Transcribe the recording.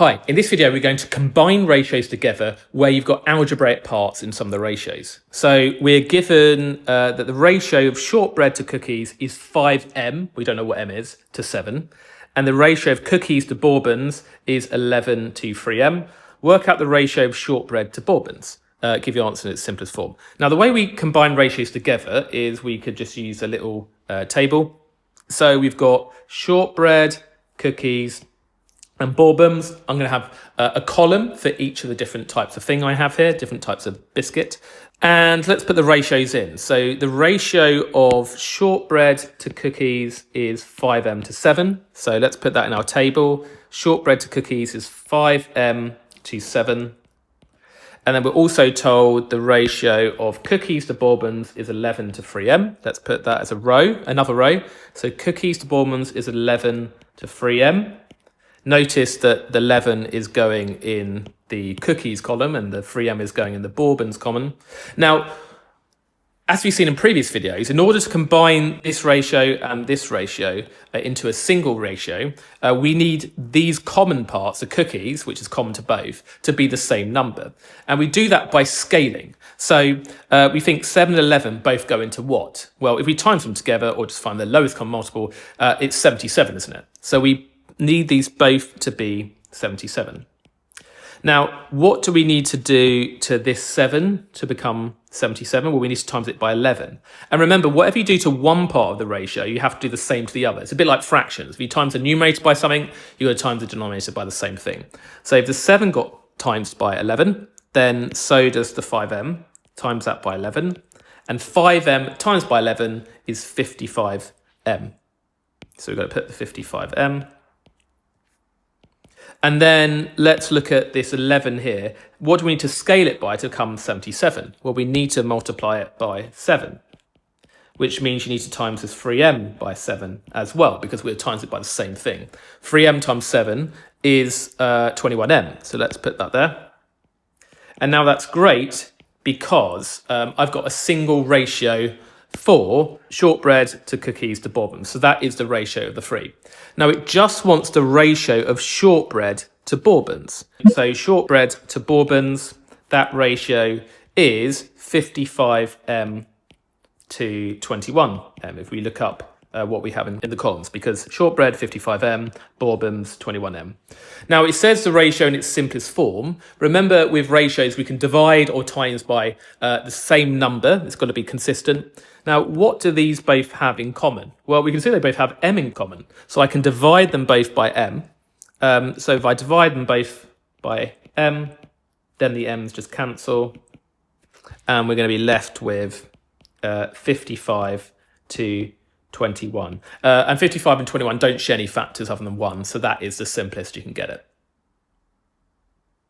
Hi, in this video we're going to combine ratios together where you've got algebraic parts in some of the ratios. So we're given that the ratio of shortbread to cookies is 5m, we don't know what m is, to 7. And the ratio of cookies to bourbons is 11 to 3m. Work out the ratio of shortbread to bourbons. Give your answer in its simplest form. Now the way we combine ratios together is we could just use a little table. So we've got shortbread, cookies, and bourbons. I'm going to have a column for each of the different types of thing I have here, different types of biscuit. And let's put the ratios in. So the ratio of shortbread to cookies is 5m to 7. So let's put that in our table. Shortbread to cookies is 5m to 7. And then we're also told the ratio of cookies to bourbons is 11 to 3m. Let's put that as a row, another row. So cookies to bourbons is 11 to 3m. Notice that the 11 is going in the cookies column and the 3m is going in the bourbons column. Now, as we've seen in previous videos, in order to combine this ratio and this ratio into a single ratio, we need these common parts, the cookies, which is common to both, to be the same number. And we do that by scaling. So we think 7 and 11 both go into what? Well, if we times them together or just find the lowest common multiple, it's 77, isn't it? So we need these both to be 77. Now, what do we need to do to this 7 to become 77? Well, we need to times it by 11. And remember, whatever you do to one part of the ratio, you have to do the same to the other. It's a bit like fractions. If you times the numerator by something, you've got to times the denominator by the same thing. So if the 7 got times by 11, then so does the 5m, times that by 11. And 5m times by 11 is 55m. So we've got to put the 55m. And then let's look at this 11 here. What do we need to scale it by to become 77? Well, we need to multiply it by 7, which means you need to times this 3m by 7 as well, because we're times it by the same thing. 3m times 7 is 21m. So let's put that there. And now that's great because I've got a single ratio for shortbread to cookies to bourbons. So that is the ratio of the three. Now it just wants the ratio of shortbread to bourbons. So shortbread to bourbons, that ratio is 55m to 21m if we look up what we have in the columns, because shortbread 55m, bourbons 21m. Now it says the ratio in its simplest form. Remember, with ratios we can divide or times by the same number. It's got to be consistent. Now what do these both have in common? Well, we can see they both have m in common, so I can divide them both by m. So if I divide them both by m, then the m's just cancel, and we're going to be left with 55 to 21. And 55 and 21 don't share any factors other than 1, so that is the simplest you can get it.